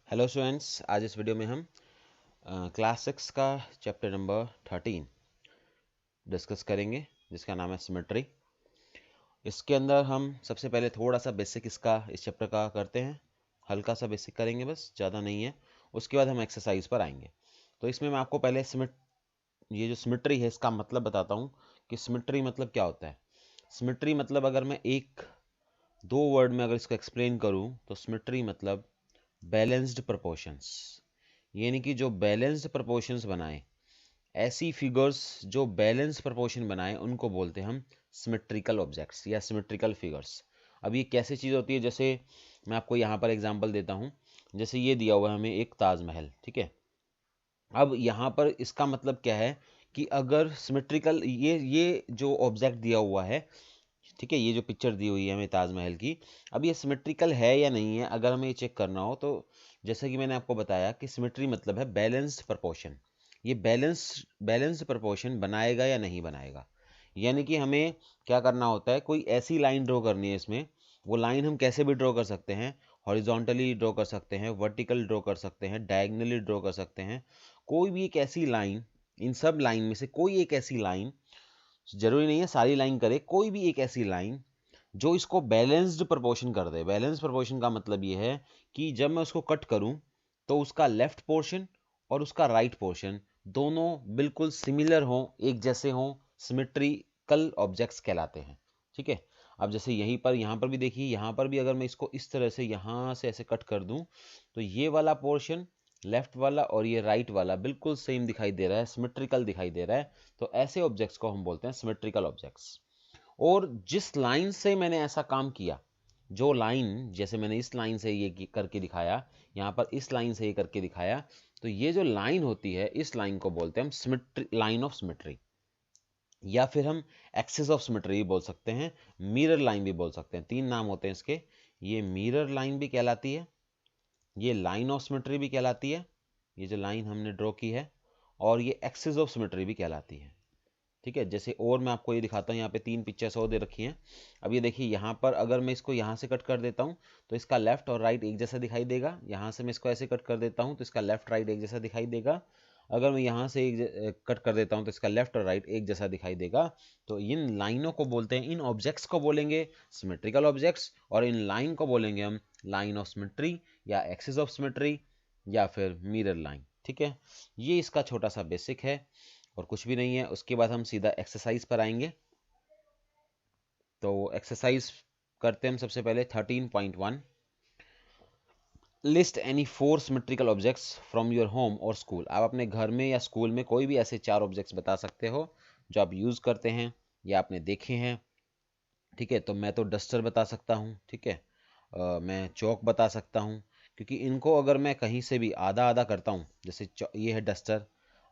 Hello students, आज इस video में हम क्लास 6 का चैप्टर नंबर 13 डिस्कस करेंगे, जिसका नाम है सिमेट्री। इसके अंदर हम सबसे पहले थोड़ा सा बेसिक इस चैप्टर का करते हैं। हल्का सा बेसिक करेंगे, बस ज़्यादा नहीं है। उसके बाद हम एक्सरसाइज पर आएंगे। तो इसमें मैं आपको पहले ये जो सिमेट्री है इसका मतलब बताता हूँ कि सिमेट्री मतलब क्या होता है। सिमेट्री मतलब अगर मैं एक दो वर्ड में अगर इसको एक्सप्लेन करूँ तो सिमेट्री मतलब बैलेंस्ड प्रपोर्शंस, यानी कि जो बैलेंस्ड प्रपोर्शंस बनाए, ऐसी फिगर्स जो बैलेंस प्रपोर्शन बनाए उनको बोलते हैं हम सिमेट्रिकल ऑब्जेक्ट्स या सिमेट्रिकल फिगर्स। अब ये कैसे चीज़ होती है, जैसे मैं आपको यहाँ पर एग्जांपल देता हूँ। जैसे ये दिया हुआ है हमें एक ताजमहल, ठीक है। अब यहाँ पर इसका मतलब क्या है कि अगर सिमेट्रिकल ये जो ऑब्जेक्ट दिया हुआ है, ठीक है, ये जो पिक्चर दी हुई है हमें ताजमहल की, अब ये सिमेट्रिकल है या नहीं है अगर हमें ये चेक करना हो तो जैसे कि मैंने आपको बताया कि सिमेट्री मतलब है बैलेंस्ड प्रपोर्शन। ये बैलेंस्ड प्रपोर्शन बनाएगा या नहीं बनाएगा, यानी कि हमें क्या करना होता है, कोई ऐसी लाइन ड्रॉ करनी है इसमें। वो लाइन हम कैसे भी ड्रॉ कर सकते हैं, हॉरिजॉन्टली ड्रॉ कर सकते हैं, वर्टिकल ड्रॉ कर सकते हैं, डायगनली ड्रॉ कर सकते हैं। कोई भी एक ऐसी लाइन, इन सब लाइन में से कोई एक ऐसी लाइन, जरूरी नहीं है सारी लाइन करे, कोई भी एक ऐसी लाइन जो इसको बैलेंस्ड प्रपोर्शन कर दे। बैलेंस प्रपोर्शन का मतलब ये है कि जब मैं उसको कट करूं तो उसका लेफ्ट पोर्शन और उसका राइट पोर्शन दोनों बिल्कुल सिमिलर हों, एक जैसे हों, सिमेट्रिकल ऑब्जेक्ट्स कहलाते हैं, ठीक है। अब जैसे यहीं पर, यहाँ पर भी देखिए, यहाँ पर भी अगर मैं इसको इस तरह से यहाँ से ऐसे कट कर दूं तो ये वाला पोर्शन लेफ्ट वाला और ये राइट वाला बिल्कुल सेम दिखाई दे रहा है, सिमेट्रिकल दिखाई दे रहा है। तो ऐसे ऑब्जेक्ट्स को हम बोलते हैं सिमेट्रिकल ऑब्जेक्ट्स। और जिस लाइन से मैंने ऐसा काम किया, जो लाइन, जैसे मैंने इस लाइन से ये करके दिखाया, यहाँ पर इस लाइन से ये करके दिखाया, तो ये जो लाइन होती है इस लाइन को बोलते हैं हम सिमेट्री, लाइन ऑफ सिमेट्री, या फिर हम एक्सिस ऑफ सिमेट्री भी बोल सकते हैं, मिरर लाइन भी बोल सकते हैं। तीन नाम होते हैं इसके। ये मिरर लाइन भी कहलाती है, ये लाइन ऑफ सिमेट्री भी कहलाती है, ये जो लाइन हमने ड्रॉ की है, और ये एक्सिस ऑफ सिमेट्री भी कहलाती है, ठीक है। जैसे और मैं आपको ये दिखाता हूँ, यहाँ पे तीन पिक्चर्स और दे रखी हैं। अब ये देखिए, यहाँ पर अगर मैं इसको यहाँ से कट कर देता हूँ तो इसका लेफ्ट और राइट एक जैसा दिखाई देगा। यहाँ से मैं इसको ऐसे कट कर देता हूँ तो इसका लेफ्ट राइट एक जैसा दिखाई देगा। अगर मैं यहाँ से कट कर देता हूँ तो इसका लेफ्ट और राइट एक जैसा दिखाई देगा। तो इन लाइनों को बोलते हैं, इन ऑब्जेक्ट्स को बोलेंगे सिमेट्रिकल ऑब्जेक्ट्स, और इन लाइन को बोलेंगे हम लाइन ऑफ सिमेट्री या एक्सिस ऑफ सिमेट्री या फिर मिरर लाइन, ठीक है। ये इसका छोटा सा बेसिक है और कुछ भी नहीं है। उसके बाद हम सीधा एक्सरसाइज पर आएंगे। तो एक्सरसाइज करते हैं हम सबसे पहले 13.1। List any 4 symmetrical objects from your home और स्कूल। आप अपने घर में या स्कूल में कोई भी ऐसे 4 ऑब्जेक्ट्स बता सकते हो जो आप यूज़ करते हैं या आपने देखे हैं, ठीक है। तो मैं तो डस्टर बता सकता हूँ, ठीक है। मैं चौक बता सकता हूँ, क्योंकि इनको अगर मैं कहीं से भी आधा आधा करता हूँ, जैसे ये है डस्टर,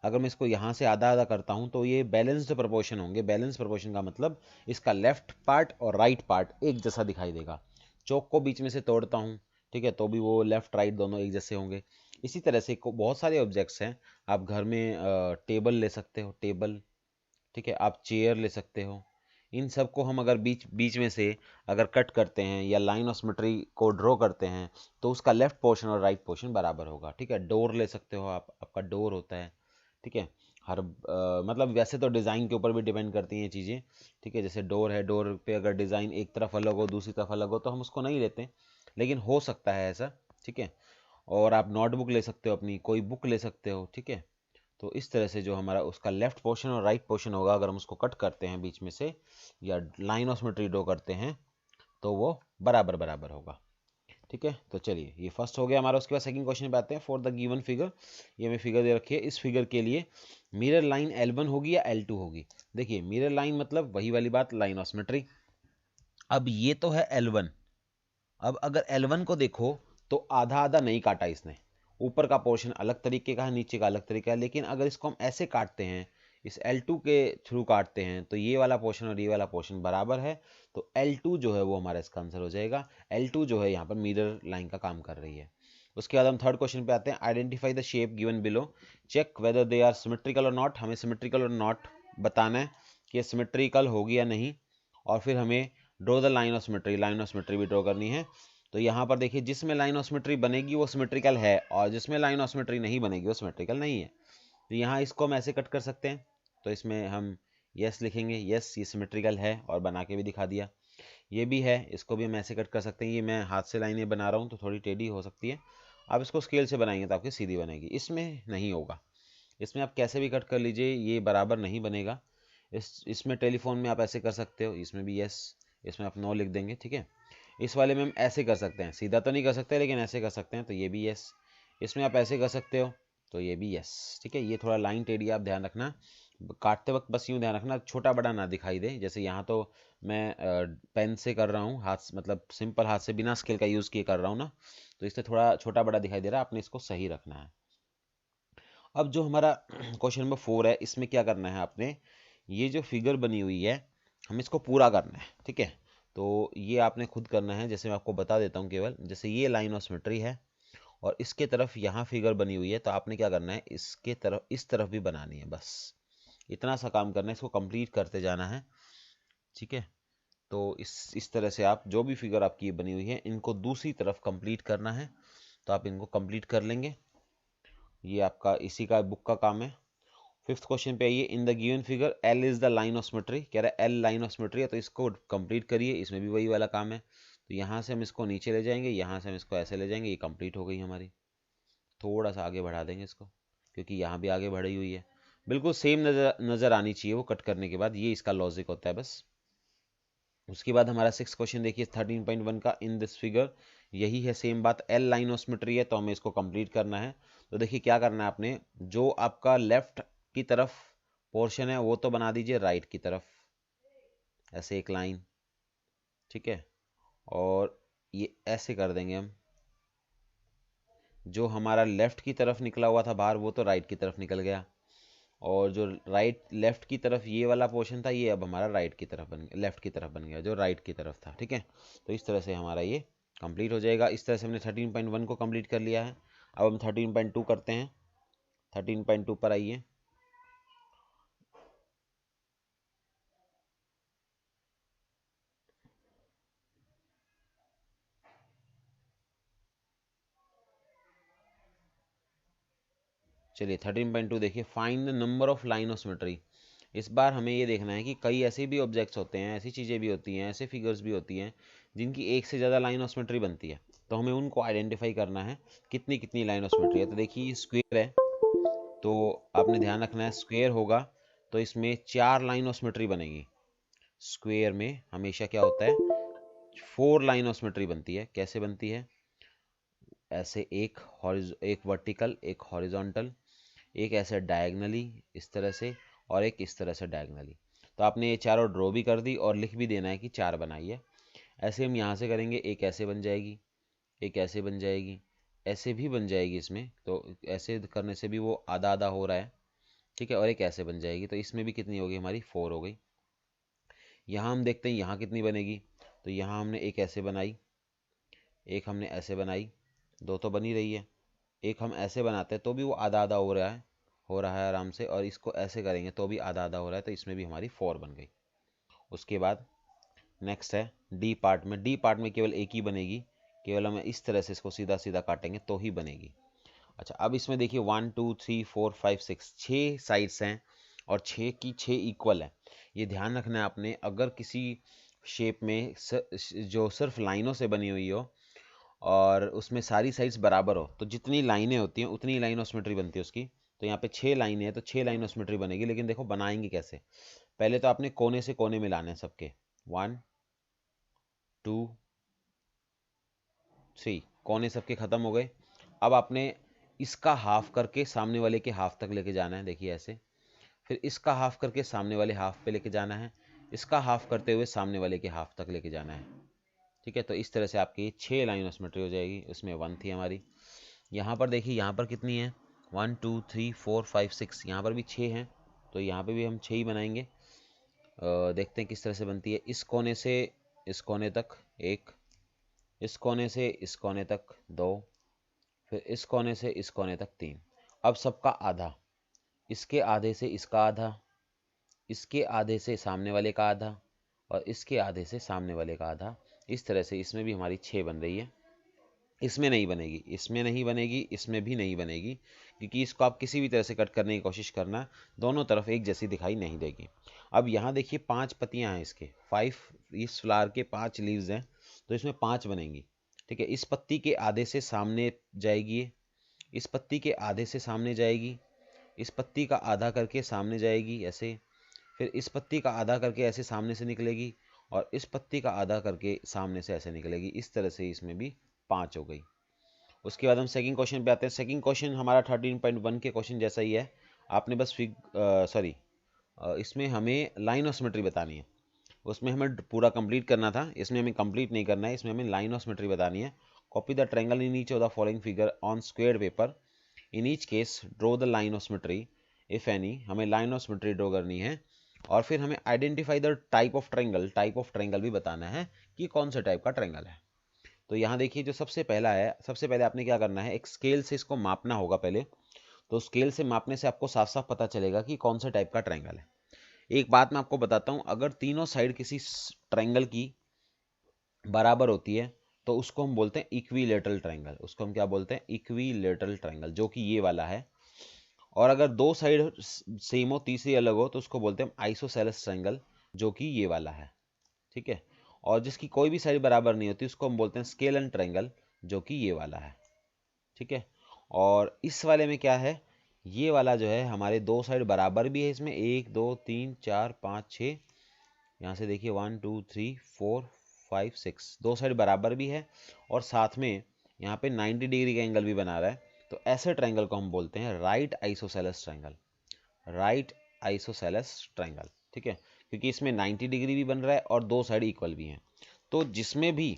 अगर मैं इसको यहाँ से आधा आधा करता हूँ तो ये बैलेंस्ड प्रपोर्शन होंगे। बैलेंस प्रपोर्शन का मतलब इसका लेफ्ट पार्ट और राइट पार्ट एक जैसा दिखाई देगा। चौक को बीच में से तोड़ता हूँ, ठीक है, तो भी वो लेफ्ट राइट दोनों एक जैसे होंगे। इसी तरह से बहुत सारे ऑब्जेक्ट्स हैं। आप घर में टेबल ले सकते हो, टेबल, ठीक है, आप चेयर ले सकते हो। इन सब को हम अगर बीच बीच में से अगर कट करते हैं या लाइन ऑफ सिमेट्री को ड्रॉ करते हैं तो उसका लेफ्ट पोर्शन और राइट पोर्शन बराबर होगा, ठीक है। डोर ले सकते हो आप, आपका डोर होता है, ठीक है। मतलब वैसे तो डिज़ाइन के ऊपर भी डिपेंड करती हैं चीज़ें, ठीक है। जैसे डोर है, डोर पे अगर डिज़ाइन एक तरफ अलग हो दूसरी तरफ अलग हो तो हम उसको नहीं लेते, लेकिन हो सकता है ऐसा, ठीक है। और आप नोटबुक ले सकते हो, अपनी कोई बुक ले सकते हो, ठीक है। तो इस तरह से जो हमारा उसका लेफ्ट पोर्शन और राइट पोर्शन होगा, अगर हम उसको कट करते हैं बीच में से या लाइन ऑफ सिमेट्री ड्रॉ करते हैं तो वो बराबर बराबर होगा, ठीक है। तो चलिए, ये फर्स्ट हो गया हमारा। उसके बाद सेकंड क्वेश्चन पे आते हैं। फॉर द गिवन फिगर, ये हमें फिगर दे रखी है, इस फिगर के लिए मिरर लाइन L1 होगी या L2 होगी। देखिए, मिरर लाइन मतलब वही वाली बात, लाइन ऑफ सिमेट्री। अब ये तो है L1। अब अगर L1 को देखो तो आधा आधा नहीं काटा इसने, ऊपर का पोर्शन अलग तरीके का है, नीचे का अलग तरीका है। लेकिन अगर इसको हम ऐसे काटते हैं, इस L2 के थ्रू काटते हैं, तो ये वाला पोर्शन और ये वाला पोर्शन बराबर है। तो L2 जो है वो हमारा इसका आंसर हो जाएगा। L2 जो है यहाँ पर मिरर लाइन का काम कर रही है। उसके बाद हम थर्ड क्वेश्चन पे आते हैं। Identify the shape given below, check whether they are symmetrical और नॉट। हमें सिमेट्रिकल और नॉट बताना है कि सिमेट्रिकल होगी या नहीं, और फिर हमें draw the line of symmetry, line of symmetry भी ड्रॉ करनी है। तो यहाँ पर देखिए जिसमें लाइन ऑफ सिमेट्री बनेगी वो सिमेट्रिकल है, और जिसमें लाइन ऑफ सिमेट्री नहीं बनेगी वो सिमेट्रिकल नहीं है। तो यहाँ इसको हम ऐसे कट कर सकते हैं, तो इसमें हम यस लिखेंगे, यस ये सिमेट्रिकल है, और बना के भी दिखा दिया। ये भी है, इसको भी हम ऐसे कट कर सकते हैं। ये मैं हाथ से लाइनें बना रहा हूँ तो थोड़ी टेढ़ी हो सकती है, आप इसको स्केल से बनाएंगे तो आपकी सीधी बनेगी। इसमें नहीं होगा, इसमें आप कैसे भी कट कर लीजिए ये बराबर नहीं बनेगा। इसमें टेलीफोन में आप ऐसे कर सकते हो, इसमें भी यस, इसमें आप नो लिख देंगे, ठीक है। इस वाले में हम ऐसे कर सकते हैं, सीधा तो नहीं कर सकते लेकिन ऐसे कर सकते हैं, तो ये भी यस। इसमें आप ऐसे कर सकते हो, तो ये भी यस, ठीक है। ये थोड़ा लाइन टेढ़ी आप ध्यान रखना, काटते वक्त बस यूँ ध्यान रखना छोटा बड़ा ना दिखाई दे। जैसे यहाँ तो मैं पेन से कर रहा हूँ, हाथ मतलब सिंपल हाथ से बिना स्केल का यूज़ किए कर रहा हूँ ना, तो इससे थोड़ा छोटा बड़ा दिखाई दे रहा है, आपने इसको सही रखना है। अब जो हमारा क्वेश्चन नंबर 4 है, इसमें क्या करना है आपने, ये जो फिगर बनी हुई है हम इसको पूरा करना है, ठीक है। तो ये आपने खुद करना है, जैसे मैं आपको बता देता हूँ केवल, जैसे ये लाइन ऑफ सिमेट्री है और इसके तरफ यहाँ फिगर बनी हुई है, तो आपने क्या करना है, इसके तरफ इस तरफ भी बनानी है, बस इतना सा काम करना है, इसको कंप्लीट करते जाना है, ठीक है। तो इस तरह से आप जो भी फिगर आपकी बनी हुई है इनको दूसरी तरफ कंप्लीट करना है, तो आप इनको कंप्लीट कर लेंगे। ये आपका इसी का बुक का काम है। फिफ्थ क्वेश्चन पे आइए, इन the given figure L is the line of symmetry, कह रहा है एल लाइन ऑफ सिमेट्री है, तो इसको कंप्लीट करिए। इसमें भी वही वाला काम है, तो यहाँ से हम इसको नीचे ले जाएंगे, यहाँ से हम इसको ऐसे ले जाएंगे, ये कंप्लीट हो गई हमारी। थोड़ा सा आगे बढ़ा देंगे इसको, क्योंकि यहाँ भी आगे बढ़ी हुई है, बिल्कुल सेम नजर आनी चाहिए वो कट करने के बाद, ये इसका लॉजिक होता है बस। उसके बाद हमारा 6 क्वेश्चन देखिए 13.1 का, इन दिस फिगर, यही है सेम बात, एल लाइन ऑफ सिमेट्री है, तो हमें इसको कंप्लीट करना है। तो देखिए क्या करना है आपने, जो आपका लेफ्ट की तरफ पोर्शन है वो तो बना दीजिए राइट की तरफ, ऐसे एक लाइन, ठीक है। और ये ऐसे कर देंगे हम, जो हमारा लेफ्ट की तरफ निकला हुआ था बाहर वो तो राइट की तरफ निकल गया, और जो राइट लेफ्ट की तरफ ये वाला पोर्शन था ये अब हमारा राइट की तरफ बन गया, लेफ्ट की तरफ बन गया जो राइट की तरफ था, ठीक है। तो इस तरह से हमारा ये कंप्लीट हो जाएगा। इस तरह से हमने 13.1 को कंप्लीट कर लिया है। अब हम 13.2 करते हैं। 13.2 पर आइए। चलिए 13.2 देखिए, find the number of line of symmetry. इस बार हमें ये देखना है कि कई ऐसे भी ऑब्जेक्ट्स होते हैं, ऐसी चीज़ें भी होती हैं, ऐसे फिगर्स भी होती हैं जिनकी एक से ज़्यादा लाइन ऑफ सिमेट्री बनती है, तो हमें उनको आइडेंटिफाई करना है कितनी कितनी लाइन ऑफ सिमेट्री है। तो देखिए स्क्वायर है, तो आपने ध्यान रखना है स्क्वायर होगा तो इसमें 4 लाइन ऑफ सिमेट्री बनेगी। स्क्वायर में हमेशा क्या होता है, 4 लाइन ऑफ सिमेट्री बनती है। कैसे बनती है, ऐसे एक वर्टिकल, एक हॉरिजॉन्टल, एक ऐसे डायगनली इस तरह से, और एक इस तरह से डायगनली। तो आपने ये चारों ड्रॉ भी कर दी और लिख भी देना है कि 4 बनाई है। ऐसे हम यहाँ से करेंगे, एक ऐसे बन जाएगी, एक ऐसे बन जाएगी, ऐसे भी बन जाएगी इसमें, तो ऐसे करने से भी वो आधा आधा हो रहा है, ठीक है। और एक ऐसे बन जाएगी, तो इसमें भी कितनी होगी हमारी, 4 हो गई। यहाँ हम देखते हैं यहाँ कितनी बनेगी, तो यहाँ हमने एक ऐसे बनाई, एक हमने ऐसे बनाई, 2 तो बन ही रही है। एक हम ऐसे बनाते हैं तो भी वो आधा आधा हो रहा है आराम से, और इसको ऐसे करेंगे तो भी आधा आधा हो रहा है, तो इसमें भी हमारी 4 बन गई। उसके बाद नेक्स्ट है डी पार्ट में। डी पार्ट में केवल एक ही बनेगी, केवल हम इस तरह से इसको सीधा सीधा काटेंगे तो ही बनेगी। अच्छा, अब इसमें देखिए 1 2 3 4 5 6, 6 साइड्स हैं और 6 की 6 इक्वल है। ये ध्यान रखना है आपने, अगर किसी शेप में जो सिर्फ लाइनों से बनी हुई हो और उसमें सारी साइड्स बराबर हो, तो जितनी लाइनें होती हैं उतनी लाइन ऑफ सिमेट्री बनती है उसकी। तो यहाँ पे 6 लाइनें हैं तो 6 लाइन ऑफ सिमेट्री बनेगी, लेकिन देखो बनाएंगे कैसे। पहले तो आपने कोने से कोने मिलाने हैं सबके, 1 2 3, कोने सबके खत्म हो गए। अब आपने इसका हाफ करके सामने वाले के हाफ तक लेके जाना है, देखिए ऐसे। फिर इसका हाफ करके सामने वाले हाफ पे लेके जाना है, इसका हाफ करते हुए सामने वाले के हाफ तक लेके जाना है, ठीक है। तो इस तरह से आपकी 6 लाइन ऑफ सिमेट्री हो जाएगी। उसमें 1 थी हमारी। यहाँ पर देखिए, यहाँ पर कितनी है, 1 2 3 4 5 6, यहाँ पर भी 6 हैं, तो यहाँ पे भी हम 6 ही बनाएंगे। देखते हैं किस तरह से बनती है। इस कोने से इस कोने तक 1, इस कोने से इस कोने तक 2, फिर इस कोने से इस कोने तक 3। अब सबका आधा, इसके आधे से इसका आधा, इसके आधे से सामने वाले का आधा, और इसके आधे से सामने वाले का आधा। इस तरह से इसमें भी हमारी 6 बन रही है। इसमें नहीं बनेगी, इसमें नहीं बनेगी, इसमें भी नहीं बनेगी, क्योंकि इसको आप किसी भी तरह से कट करने की कोशिश करना, दोनों तरफ एक जैसी दिखाई नहीं देगी। अब यहाँ देखिए 5 पत्तियाँ हैं इसके, 5, इस फ्लावर के 5 लीव्स हैं, तो इसमें 5 बनेंगी। ठीक है, इस पत्ती के आधे से सामने जाएगी, इस पत्ती के आधे से सामने जाएगी, इस पत्ती का आधा करके सामने जाएगी ऐसे, फिर इस पत्ती का आधा करके ऐसे सामने से निकलेगी, और इस पत्ती का आधा करके सामने से ऐसे निकलेगी। इस तरह से इसमें भी 5 हो गई। उसके बाद हम सेकंड क्वेश्चन पे आते हैं। सेकंड क्वेश्चन हमारा 13.1 के क्वेश्चन जैसा ही है। आपने बस इसमें हमें लाइन ऑफ सिमेट्री बतानी है, उसमें हमें पूरा कंप्लीट करना था, इसमें हमें कंप्लीट नहीं करना है, इसमें हमें लाइन ऑफ सिमेट्री बतानी है। Copy the triangle in each of the following figure on square paper, in each case draw the line of symmetry if any. हमें लाइन ऑफ सिमेट्री ड्रॉ करनी है, और फिर हमें identify the type of triangle, type of triangle भी बताना है कि कौन सा टाइप का ट्रायंगल है। तो यहाँ देखिए जो सबसे पहला है, सबसे पहले आपने क्या करना है, एक स्केल से इसको मापना होगा पहले। तो स्केल से मापने से आपको साफ साफ पता चलेगा कि कौन सा टाइप का ट्रायंगल है। एक बात मैं आपको बताता हूँ, अगर तीनों साइड किसी ट्रायंगल की बराबर होती है तो उसको हम बोलते हैं इक्विलेटरल ट्रायंगल। उसको हम क्या बोलते हैं, इक्विलेटरल ट्रायंगल, जो कि ये वाला है। और अगर दो साइड सेम हो, तीसरी अलग हो, तो उसको बोलते हैं आइसोसेलेस ट्रायंगल, जो कि ये वाला है। ठीक है, और जिसकी कोई भी साइड बराबर नहीं होती उसको हम बोलते हैं स्केलन ट्रायंगल, जो कि ये वाला है। ठीक है, और इस वाले में क्या है, ये वाला जो है हमारे दो साइड बराबर भी है, इसमें 1 2 3 4 5 6, यहाँ से देखिए 1 2 3 4 5 6, दो साइड बराबर भी है, और साथ में यहाँ पे 90 डिग्री का एंगल भी बना रहा है। तो ऐसे ट्रायंगल को हम बोलते हैं right isosceles triangle, right isosceles triangle. ठीक है, क्योंकि इसमें 90 डिग्री भी बन रहा है और दो साइड इक्वल भी हैं। तो जिसमें भी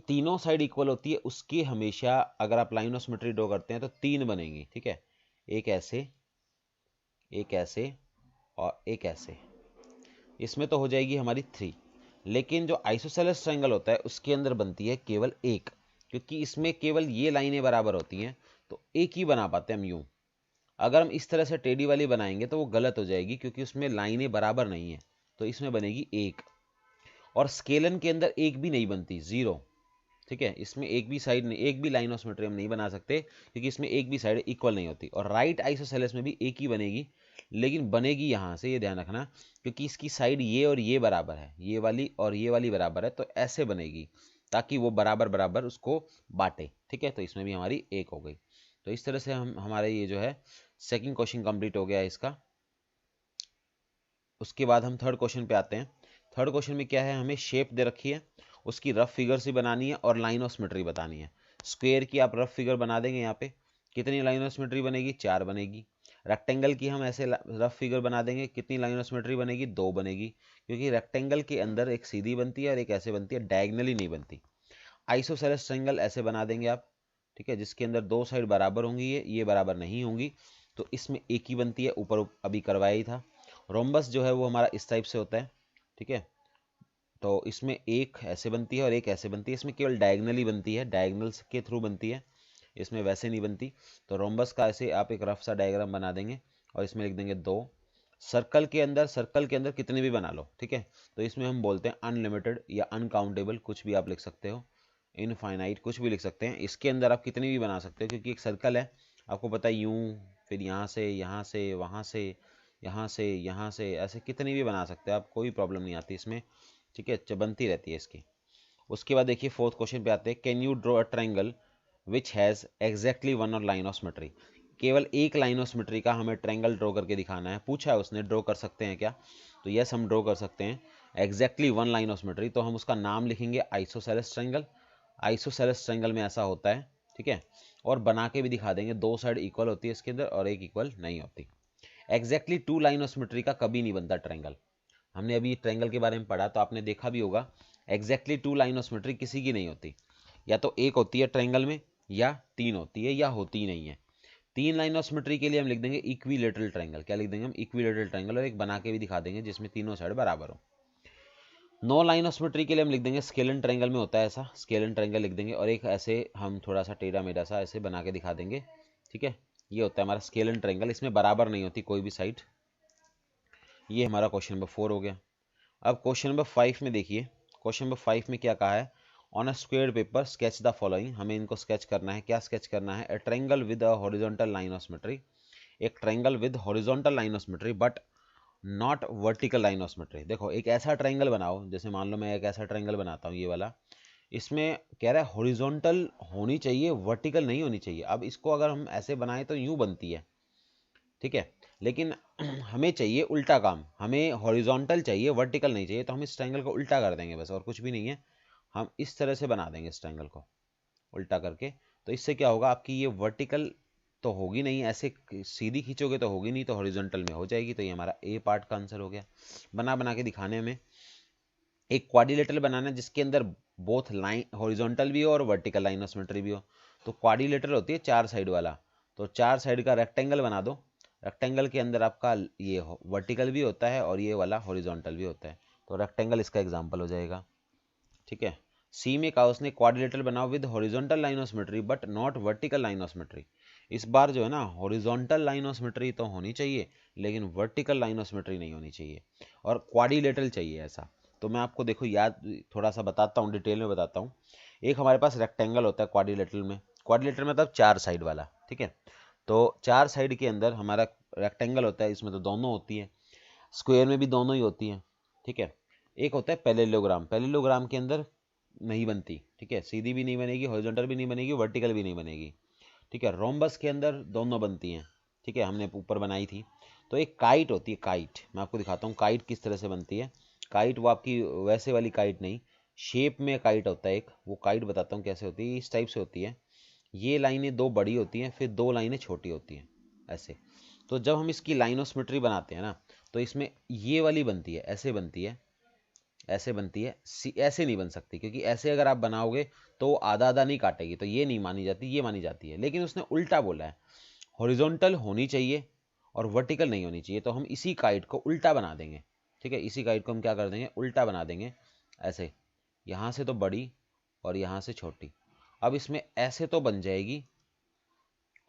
तीनों साइड इक्वल होती है उसकी हमेशा, अगर आप लाइन ऑफ सिमेट्री ड्रॉ करते हैं तो 3 बनेंगी। ठीक है, एक ऐसे, एक ऐसे, और एक ऐसे, इसमें तो हो जाएगी हमारी 3। लेकिन जो आइसोसेलेस ट्रायंगल होता है उसके अंदर बनती है केवल एक, क्योंकि इसमें केवल ये लाइनें बराबर होती हैं, तो एक ही बना पाते हैं हम यूं। अगर हम इस तरह से टेढ़ी वाली बनाएंगे तो वो गलत हो जाएगी, क्योंकि उसमें लाइनें बराबर नहीं है, तो इसमें बनेगी एक। और स्केलन के अंदर एक भी नहीं बनती, 0। ठीक है, इसमें एक भी साइड नहीं, एक भी लाइन ऑफ सिमेट्री हम नहीं बना सकते, क्योंकि इसमें एक भी साइड इक्वल नहीं होती। और राइट आइसोसेलेस में भी एक ही बनेगी, लेकिन बनेगी यहाँ से, ये ध्यान रखना, क्योंकि इसकी साइड ये और ये बराबर है, ये वाली और ये वाली बराबर है, तो ऐसे बनेगी ताकि वो बराबर बराबर उसको बांटे। ठीक है, तो इसमें भी हमारी एक हो गई। तो इस तरह से हम हमारे ये जो है सेकंड क्वेश्चन कंप्लीट हो गया है इसका। उसके बाद हम थर्ड क्वेश्चन पे आते हैं। थर्ड क्वेश्चन में क्या है, हमें शेप दे रखी है, उसकी रफ फिगर से बनानी है और लाइन ऑफ सिमेट्री बतानी है। स्क्वायर की आप रफ फिगर बना देंगे, यहाँ पे कितनी लाइन ऑफ सिमेट्री बनेगी, 4 बनेगी। रेक्टेंगल की हम ऐसे रफ फिगर बना देंगे, कितनी लाइन ऑफ सिमेट्री बनेगी, 2 बनेगी, क्योंकि रेक्टेंगल के अंदर एक सीधी बनती है और एक ऐसे बनती है, डायगनली नहीं बनती। आइसोसेलेस ट्रायंगल ऐसे बना देंगे आप। ठीक है, जिसके अंदर दो साइड बराबर होंगी, ये बराबर नहीं होंगी, तो इसमें एक ही बनती है, ऊपर अभी करवाया ही था। रोम्बस जो है वो हमारा इस टाइप से होता है। ठीक है, तो इसमें एक ऐसे बनती है और एक ऐसे बनती है, इसमें केवल डायगनली बनती है, डायगनल्स के थ्रू बनती है, इसमें वैसे नहीं बनती। तो रोम्बस का ऐसे आप एक रफ सा डायग्राम बना देंगे और इसमें लिख देंगे 2। सर्कल के अंदर कितने भी बना लो। ठीक है, तो इसमें हम बोलते हैं अनलिमिटेड या अनकाउंटेबल, कुछ भी आप लिख सकते हो, इनफाइनाइट कुछ भी लिख सकते हैं। इसके अंदर आप कितनी भी बना सकते हो, क्योंकि एक सर्कल है, आपको पता है, यूं, फिर यहाँ से यहाँ से वहाँ से यहाँ से यहाँ से, ऐसे कितनी भी बना सकते हो आप, कोई प्रॉब्लम नहीं आती इसमें। ठीक है, बनती रहती है इसकी। उसके बाद देखिए फोर्थ क्वेश्चन पे आते हैं। Can you draw a triangle which has exactly one और लाइन ऑफ सिमेट्री। केवल एक लाइन ऑफ सिमेट्री का हमें ट्रायंगल ड्रॉ करके दिखाना है, पूछा है उसने, ड्रॉ कर सकते हैं क्या, तो यस हम ड्रॉ कर सकते हैं। Exactly one line of symmetry, तो हम उसका नाम लिखेंगे आइसोसेलेस ट्रायंगल। आइसोसेलेस ट्रायंगल में ऐसा होता है। ठीक है, और बना के भी दिखा देंगे, दो साइड इक्वल होती है इसके अंदर और एक इक्वल नहीं होती। Exactly two line of symmetry का कभी नहीं बनता ट्रायंगल। हमने अभी ट्रायंगल के बारे में पढ़ा तो आपने देखा भी होगा, exactly two line of symmetry किसी की नहीं होती, या तो एक होती है ट्रायंगल में, या 3 होती है, या होती ही नहीं है। 3 लाइन ऑफ सिमेट्री के लिए हम लिख देंगे इक्विलेटरल ट्रायंगल। क्या लिख देंगे हम, इक्विलेटरल ट्रायंगल, और एक बना के भी दिखा देंगे जिसमें तीनों साइड बराबर हो। 9 लाइन ऑफ सिमेट्री के लिए हम लिख देंगे, स्केलन ट्रायंगल में होता है ऐसा, स्केलन ट्रायंगल लिख देंगे, और एक ऐसे हम थोड़ा सा टेढ़ा मेढ़ा सा ऐसे बना के दिखा देंगे। ठीक है, ये होता है हमारा स्केलन ट्रायंगल, इसमें बराबर नहीं होती कोई भी साइड। ये हमारा क्वेश्चन नंबर 4 हो गया। अब क्वेश्चन नंबर 5 में देखिए, क्वेश्चन नंबर 5 में क्या कहा है, on a square paper sketch the following, हमें इनको स्केच करना है। क्या स्केच करना है? A triangle with a horizontal line of symmetry, एक triangle with horizontal line of symmetry but not vertical line of symmetry. देखो एक ऐसा ट्रायंगल बनाओ, जैसे मान लो मैं एक ऐसा ट्रायंगल बनाता हूँ ये वाला, इसमें कह रहा है हॉरिजॉन्टल होनी चाहिए, वर्टिकल नहीं होनी चाहिए। अब इसको अगर हम ऐसे बनाएं तो यूं बनती है, ठीक है, लेकिन हमें चाहिए उल्टा काम, हमें हॉरिजॉन्टल चाहिए, वर्टिकल नहीं चाहिए। तो हम इस ट्रायंगल को उल्टा कर देंगे बस, और कुछ भी नहीं है। हम इस तरह से बना देंगे इस ट्रायंगल को उल्टा करके। तो इससे क्या होगा, आपकी ये वर्टिकल तो होगी नहीं, ऐसे सीधी खींचोगे तो होगी नहीं, तो हॉरिजॉन्टल में हो जाएगी। तो ये हमारा ए पार्ट का आंसर हो गया। बना बना के दिखाने में एक क्वाड्रिलेटरल बनाना है जिसके अंदर बोथ लाइन हॉरिजॉन्टल भी हो और वर्टिकल लाइन ऑफ सिमेट्री भी हो। तो क्वाड्रिलेटरल होती है 4 साइड वाला, तो 4 साइड का रेक्टेंगल बना दो। रेक्टेंगल के अंदर आपका ये वर्टिकल भी होता है और ये वाला हॉरिजॉन्टल भी होता है। तो रेक्टेंगल इसका एग्जाम्पल हो जाएगा, ठीक है। सी में कहा उसने क्वाड्रिलेटरल बनाओ with horizontal line of symmetry but not vertical line of symmetry. इस बार जो है ना, हॉरिजॉन्टल लाइन ऑफ सिमेट्री तो होनी चाहिए लेकिन वर्टिकल लाइन ऑफ सिमेट्री नहीं होनी चाहिए, और क्वाड्रिलेटरल चाहिए ऐसा। तो मैं आपको देखो याद थोड़ा सा बताता हूँ, डिटेल में बताता हूँ। एक हमारे पास रेक्टेंगल होता है क्वाड्रिलेटरल में, क्वाड्रिलेटरल मतलब 4 साइड वाला, ठीक है। तो 4 साइड के अंदर हमारा रेक्टेंगल होता है, इसमें तो दोनों होती है, स्क्वायर में भी दोनों ही होती हैं, ठीक है। एक होता है पैरेललोग्राम, पैरेललोग्राम के अंदर नहीं बनती, ठीक है, सीधी भी नहीं बनेगी, हॉरिजॉन्टल भी नहीं बनेगी, वर्टिकल भी नहीं बनेगी, ठीक है। रोम्बस के अंदर दोनों बनती हैं, ठीक है, हमने ऊपर बनाई थी। तो एक काइट होती है, काइट मैं आपको दिखाता हूँ काइट किस तरह से बनती है। काइट वो आपकी वैसे वाली काइट नहीं, शेप में काइट होता है एक, वो काइट बताता हूँ कैसे होती है। इस टाइप से होती है, ये लाइनें 2 बड़ी होती हैं, फिर 2 लाइनें छोटी होती हैं ऐसे। तो जब हम इसकी लाइन ऑफ सिमेट्री बनाते हैं ना, तो इसमें ये वाली बनती है, ऐसे बनती है, ऐसे बनती है, ऐसे नहीं बन सकती, क्योंकि ऐसे अगर आप बनाओगे तो आधा आधा नहीं काटेगी, तो ये नहीं मानी जाती, ये मानी जाती है। लेकिन उसने उल्टा बोला है, हॉरिजॉन्टल होनी चाहिए और वर्टिकल नहीं होनी चाहिए। तो हम इसी काइट को उल्टा बना देंगे, ठीक है। इसी काइट को हम क्या कर देंगे, उल्टा बना देंगे ऐसे, यहाँ से तो बड़ी और यहाँ से छोटी। अब इसमें ऐसे तो बन जाएगी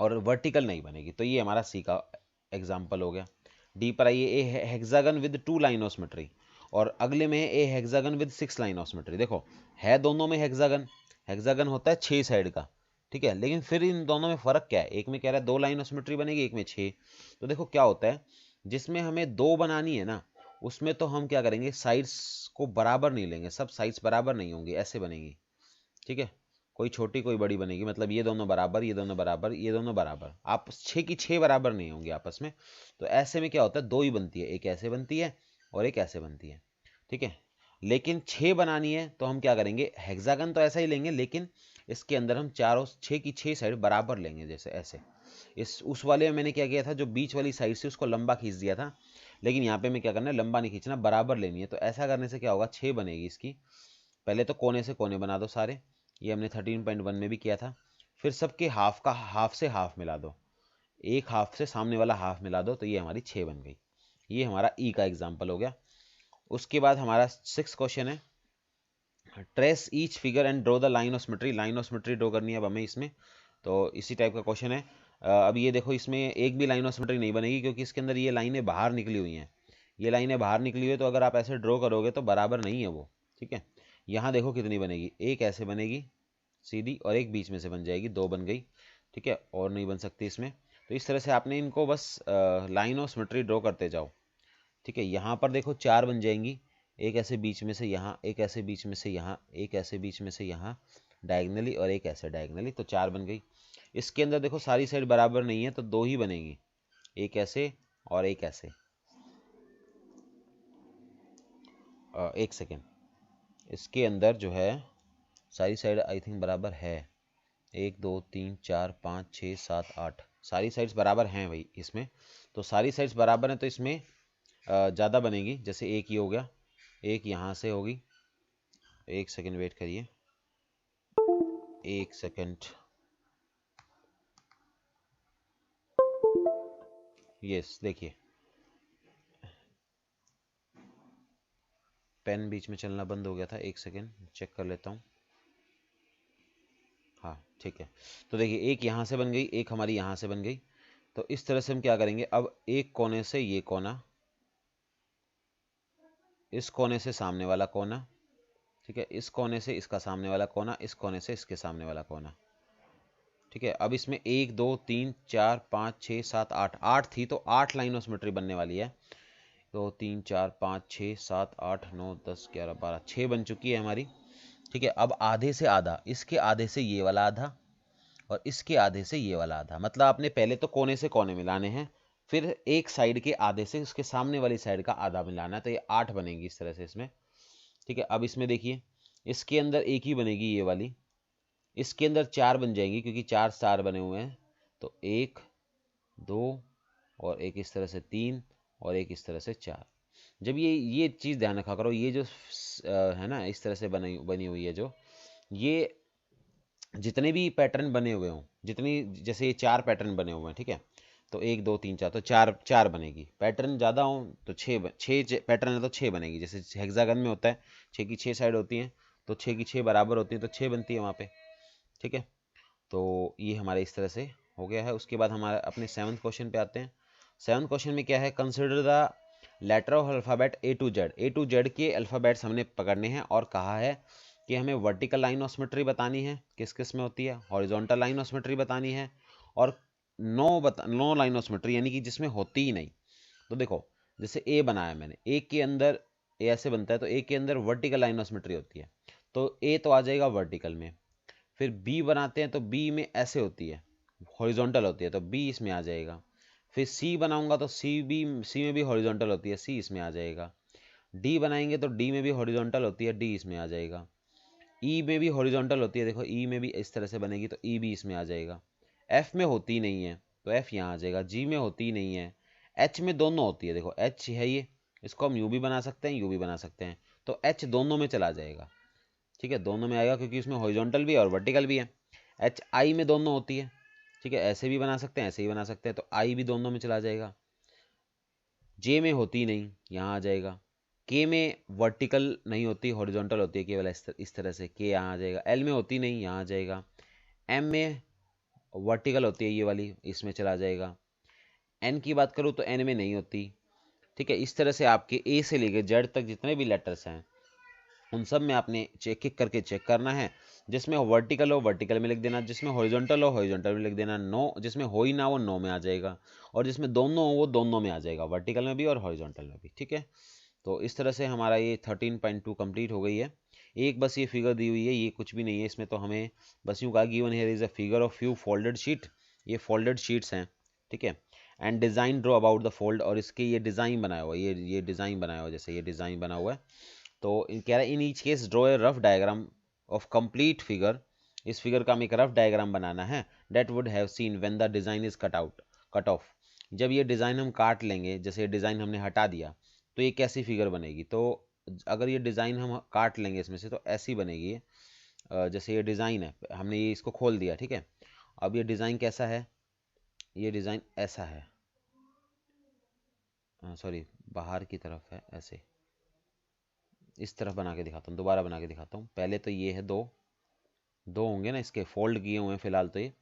और वर्टिकल नहीं बनेगी। तो ये हमारा सी का एग्जाम्पल हो गया। डी पर आइए, a hexagon with 2 line of symmetry, और अगले में है a hexagon with 6 line of symmetry. देखो है दोनों में हेक्सागन, हेक्सागन होता है 6 साइड का, ठीक है, लेकिन फिर इन दोनों में फर्क क्या है, एक में कह रहा है 2 लाइन ऑफ सिमेट्री बनेगी, एक में 6। तो देखो क्या होता है, जिसमें हमें 2 बनानी है ना, उसमें तो हम क्या करेंगे, साइड्स को बराबर नहीं लेंगे, सब साइड्स बराबर नहीं होंगी, ऐसे बनेगी, ठीक है, कोई छोटी कोई बड़ी बनेगी, मतलब ये दोनों बराबर, ये दोनों बराबर, ये दोनों बराबर, आप 6 की 6 बराबर नहीं होंगे आपस में। तो ऐसे में क्या होता है, 2 ही बनती है, एक ऐसे बनती है और एक ऐसे बनती है, ठीक है। लेकिन 6 बनानी है तो हम क्या करेंगे, हेक्सागन तो ऐसा ही लेंगे, लेकिन इसके अंदर हम चारों 6 की 6 साइड बराबर लेंगे, जैसे ऐसे। इस उस वाले में मैंने क्या किया था, जो बीच वाली साइड से उसको लंबा खींच दिया था, लेकिन यहाँ पे मैं क्या करना है, लंबा नहीं खींचना, बराबर लेनी है। तो ऐसा करने से क्या होगा, 6 बनेगी इसकी। पहले तो कोने से कोने बना दो सारे, ये हमने 13.1 में भी किया था। फिर सबके हाफ का हाफ से हाफ मिला दो, एक हाफ से सामने वाला हाफ मिला दो, तो ये हमारी 6 बन गई। ये हमारा ई का एग्जाम्पल हो गया। उसके बाद हमारा 6 क्वेश्चन है, trace each figure and draw the line of symmetry. Line of symmetry draw करनी है अब हमें इसमें, तो इसी टाइप का क्वेश्चन है। अब ये देखो इसमें एक भी लाइन ऑफ सिमेट्री नहीं बनेगी, क्योंकि इसके अंदर ये लाइनें बाहर निकली हुई हैं, ये लाइनें बाहर निकली हुई है, तो अगर आप ऐसे ड्रॉ करोगे तो बराबर नहीं है वो, ठीक है। यहाँ देखो कितनी बनेगी, एक ऐसे बनेगी सीधी और एक बीच में से बन जाएगी, 2 बन गई, ठीक है, और नहीं बन सकती इसमें। तो इस तरह से आपने इनको बस लाइन ऑफ सिमेट्री ड्रॉ करते जाओ, ठीक है। यहाँ पर देखो 4 बन जाएंगी, एक ऐसे बीच में से यहाँ, एक ऐसे बीच में से यहाँ, एक ऐसे बीच में से यहाँ डायगनली, और एक ऐसे डायगनली, तो 4 बन गई। इसके अंदर देखो सारी साइड बराबर नहीं है, तो 2 ही बनेगी, एक ऐसे और एक ऐसे। एक सेकेंड, इसके अंदर जो है सारी साइड आई थिंक बराबर है, 1 2 3 4 5 6 7 8, सारी साइड्स बराबर हैं भाई इसमें। तो सारी साइड्स बराबर हैं, तो इसमें ज़्यादा बनेगी, जैसे एक ही हो गया, एक यहाँ से होगी। एक सेकेंड वेट करिए, एक सेकेंड, यस देखिए पेन बीच में चलना बंद हो गया था, एक सेकेंड चेक कर लेता हूँ। हाँ ठीक है, तो देखिए एक यहाँ से बन गई, एक हमारी यहाँ से बन गई। तो इस तरह से हम क्या करेंगे, अब एक कोने से ये कोना, इस कोने से सामने वाला कोना, ठीक है, इस कोने से इसका सामने वाला कोना, इस कोने से इसके सामने वाला कोना। ठीक है, अब इसमें 1 2 3 4 5 6 7 8, 8 थी तो 8 लाइन ऑफ सिमेट्री बनने वाली है। 2 3 4 5 6 7 8 9 10 11 12, 6 बन चुकी है हमारी। ठीक है, अब आधे से आधा, इसके आधे से ये वाला आधा और इसके आधे से ये वाला आधा, मतलब आपने पहले तो कोने से कोने मिलाने हैं, फिर एक साइड के आधे से उसके सामने वाली साइड का आधा मिलाना है, तो ये 8 बनेगी इस तरह से इसमें। ठीक है, अब इसमें देखिए, इसके अंदर एक ही बनेगी ये वाली, इसके अंदर 4 बन जाएंगी क्योंकि 4 स्टार बने हुए हैं, तो 1 2 और एक इस तरह से 3 और एक इस तरह से 4। जब ये चीज़ ध्यान रखा करो, ये जो है ना इस तरह से बनी हुई है, जो ये जितने भी पैटर्न बने हुए हों, जितनी, जैसे ये 4 पैटर्न बने हुए हैं, ठीक है, तो 1 2 3 4, तो 4 बनेगी। पैटर्न ज़्यादा हो तो 6 पैटर्न है तो 6 बनेगी। जैसे हेक्सागन में होता है 6 की 6 साइड होती हैं, तो 6 की 6 बराबर होती हैं, तो 6 बनती है वहाँ पे। ठीक है, तो ये हमारे इस तरह से हो गया है। उसके बाद हमारे अपने 7th क्वेश्चन पे आते हैं। 7th क्वेश्चन में क्या है, consider the letter of alphabet A to Z के अल्फ़ाबेट्स हमने पकड़ने हैं और कहा है कि हमें वर्टिकल लाइन ऑफ सिमेट्री बतानी है, किस किस में होती है, हॉरिजॉन्टल लाइन ऑफ सिमेट्री बतानी है, और नो लाइन ऑफ सिमेट्री यानी कि जिसमें होती ही नहीं। तो देखो, जैसे ए बनाया मैंने, ए के अंदर ए ऐसे बनता है, तो ए के अंदर वर्टिकल लाइन ऑफ सिमेट्री होती है, तो ए तो आ जाएगा वर्टिकल में। फिर बी बनाते हैं तो बी में ऐसे होती है, हॉरिजॉन्टल होती है, तो बी इसमें आ जाएगा। फिर सी बनाऊंगा तो सी में भी हॉरिजॉन्टल होती है, सी इसमें आ जाएगा। डी बनाएंगे तो डी में भी हॉरिजॉन्टल होती है, डी इसमें आ जाएगा। ई में भी हॉरिजॉन्टल होती है, देखो ई में भी इस तरह से बनेगी, तो ई भी इसमें आ जाएगा। एफ में होती नहीं है तो एफ यहाँ आ जाएगा। जी में होती ही नहीं है। एच में दोनों होती है, देखो एच है ये, इसको हम यू भी बना सकते हैं, यू भी बना सकते हैं, तो एच दोनों में चला जाएगा। ठीक है, दोनों में आएगा क्योंकि उसमें हॉरिजॉन्टल भी है और वर्टिकल भी है। एच आई में दोनों होती है, ठीक है, ऐसे भी बना सकते हैं, ऐसे ही बना सकते हैं, तो आई भी दोनों में चला जाएगा। जे में होती नहीं, यहाँ आ जाएगा। के में वर्टिकल नहीं होती, हॉरिजॉन्टल होती है केवल इस तरह से, के यहाँ आ जाएगा। एल में होती नहीं, यहाँ आ जाएगा। एम में वर्टिकल होती है ये वाली, इसमें चला जाएगा। एन की बात करूँ तो एन में नहीं होती। ठीक है, इस तरह से आपके ए से लेकर जेड तक जितने भी लेटर्स हैं उन सब में आपने चेक करके चेक करना है। जिसमें वर्टिकल हो वर्टिकल में लिख देना, जिसमें हॉरिजॉन्टल हो हॉरिजॉन्टल में लिख देना, नो जिसमें हो ही ना वो नो में आ जाएगा, और जिसमें दोनों हो वो दोनों में आ जाएगा, वर्टिकल में भी और हॉरिजॉन्टल में भी। ठीक है, तो इस तरह से हमारा ये 13.2 कंप्लीट हो गई है। एक बस ये फिगर दी हुई है, ये कुछ भी नहीं है इसमें, तो हमें बस यूँ कहा given here is a figure of few folded sheet, ये फोल्डेड शीट्स हैं। ठीक है, and design draw about the fold, और इसके ये डिज़ाइन बनाया हुआ है, ये डिज़ाइन बनाया हुआ है, जैसे ये डिज़ाइन बना हुआ है। तो कह रहा है in each case draw a rough diagram of complete figure, इस फिगर का हमें एक रफ डायग्राम बनाना है, that would have seen when the design is cut off, जब ये डिज़ाइन हम काट लेंगे, जैसे ये डिज़ाइन हमने हटा दिया तो ये कैसी फिगर बनेगी। तो अगर ये डिज़ाइन हम काट लेंगे इसमें से तो ऐसी बनेगी। जैसे ये डिज़ाइन है, हमने ये इसको खोल दिया, ठीक है, अब ये डिज़ाइन कैसा है, ये डिज़ाइन ऐसा है, सॉरी बाहर की तरफ है, ऐसे इस तरफ बना के दिखाता हूँ, दोबारा बना के दिखाता हूँ। पहले तो ये है, दो होंगे ना इसके, फोल्ड किए हुए हैं फिलहाल तो ये,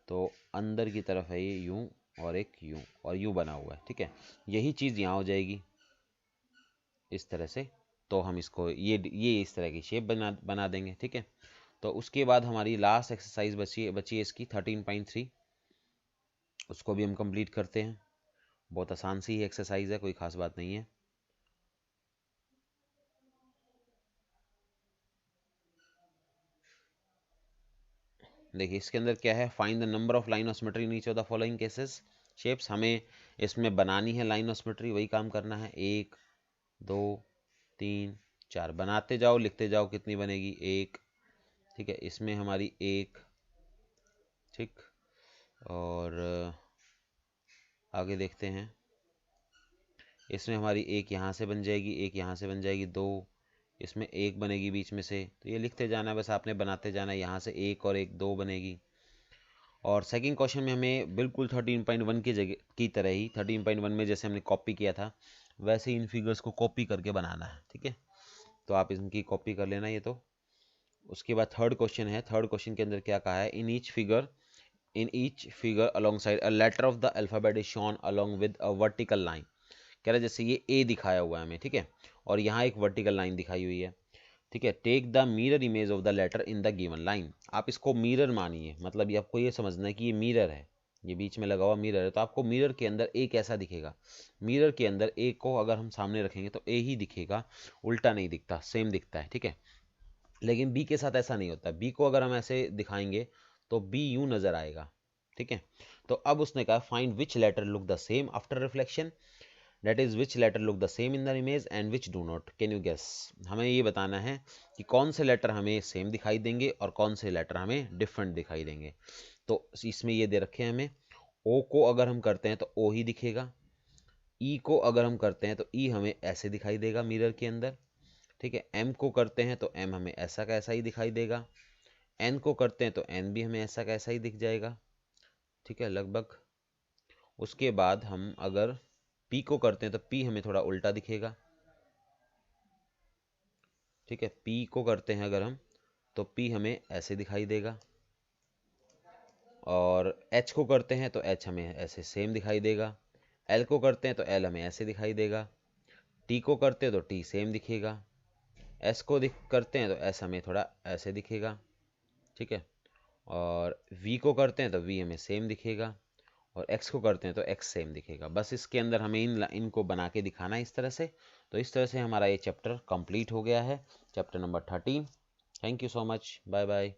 तो अंदर की तरफ है ये यूं और एक यूं और यूं बना हुआ है। ठीक है, यही चीज़ यहाँ हो जाएगी इस तरह से, तो हम इसको ये इस तरह की शेप बना देंगे। ठीक है, तो उसके बाद हमारी लास्ट एक्सरसाइज बची है इसकी 13.3, उसको भी हम कंप्लीट करते हैं। बहुत आसान सी एक्सरसाइज है, कोई खास बात नहीं है। देखिए इसके अंदर क्या है, find the number of line of symmetry in each of the following cases shapes, हमें इसमें बनानी है लाइन ऑफ सिमेट्री, वही काम करना है। 1 2 3 4 बनाते जाओ, लिखते जाओ कितनी बनेगी, 1। ठीक है, इसमें हमारी 1, ठीक, और आगे देखते हैं, इसमें हमारी 1 यहाँ से बन जाएगी, 1 यहाँ से बन जाएगी, 2, इसमें 1 बनेगी बीच में से, तो ये लिखते जाना है, बस आपने बनाते जाना है। यहाँ से 1 और 1 2 बनेगी। और सेकंड क्वेश्चन में हमें बिल्कुल 13.1 की जगह की तरह ही 13.1 में जैसे हमने कॉपी किया था वैसे इन फिगर्स को कॉपी करके बनाना है। ठीक है, तो आप इनकी कॉपी कर लेना ये तो। उसके बाद थर्ड क्वेश्चन है, थर्ड क्वेश्चन के अंदर क्या कहा है, in each figure alongside a letter of the alphabet is shown along with a vertical line. कह रहा है जैसे ये ए दिखाया हुआ है हमें, ठीक है, और यहाँ एक वर्टिकल लाइन दिखाई हुई है, ठीक है, take the mirror image of the letter in the given line. आप इसको मिरर मानिए, मतलब ये आपको ये समझना है कि ये मिरर है, ये बीच में लगा हुआ मिरर है, तो आपको मिरर के अंदर ए कैसा दिखेगा। मिरर के अंदर ए को अगर हम सामने रखेंगे तो ए ही दिखेगा, उल्टा नहीं दिखता, सेम दिखता है। ठीक है, लेकिन बी के साथ ऐसा नहीं होता। बी को अगर हम ऐसे दिखाएंगे तो बी यूं नजर आएगा। ठीक है, तो अब उसने कहा find which letter look the same after reflection, that is which letter look the same in the image and which do not. Can you guess. हमें ये बताना है कि कौन से लेटर हमें सेम दिखाई देंगे और कौन से लेटर हमें डिफरेंट दिखाई देंगे। तो इसमें ये दे रखे हैं हमें, ओ को अगर हम करते हैं तो ओ ही दिखेगा, ई को अगर हम करते हैं तो ई हमें ऐसे दिखाई देगा मिरर के अंदर। ठीक है, एम को करते हैं तो एम हमें ऐसा का ऐसा ही दिखाई देगा, एन को करते हैं तो एन भी हमें ऐसा का ऐसा ही दिख जाएगा। ठीक है, लगभग। उसके बाद हम अगर पी को करते हैं तो पी हमें थोड़ा उल्टा दिखेगा। ठीक है, पी को करते हैं अगर हम तो पी हमें ऐसे दिखाई देगा, और एच को करते हैं तो एच हमें ऐसे सेम दिखाई देगा, एल को करते हैं तो एल हमें ऐसे दिखाई देगा, टी को करते हैं तो टी सेम दिखेगा, एस को करते हैं तो एस हमें थोड़ा ऐसे दिखेगा। ठीक है, और वी को करते हैं तो वी हमें सेम दिखेगा, और एक्स को करते हैं तो एक्स सेम दिखेगा। बस इसके अंदर हमें इनको बना के दिखाना है इस तरह से। तो इस तरह से हमारा ये चैप्टर कंप्लीट हो गया है, chapter number 13। Thank you so much, bye bye.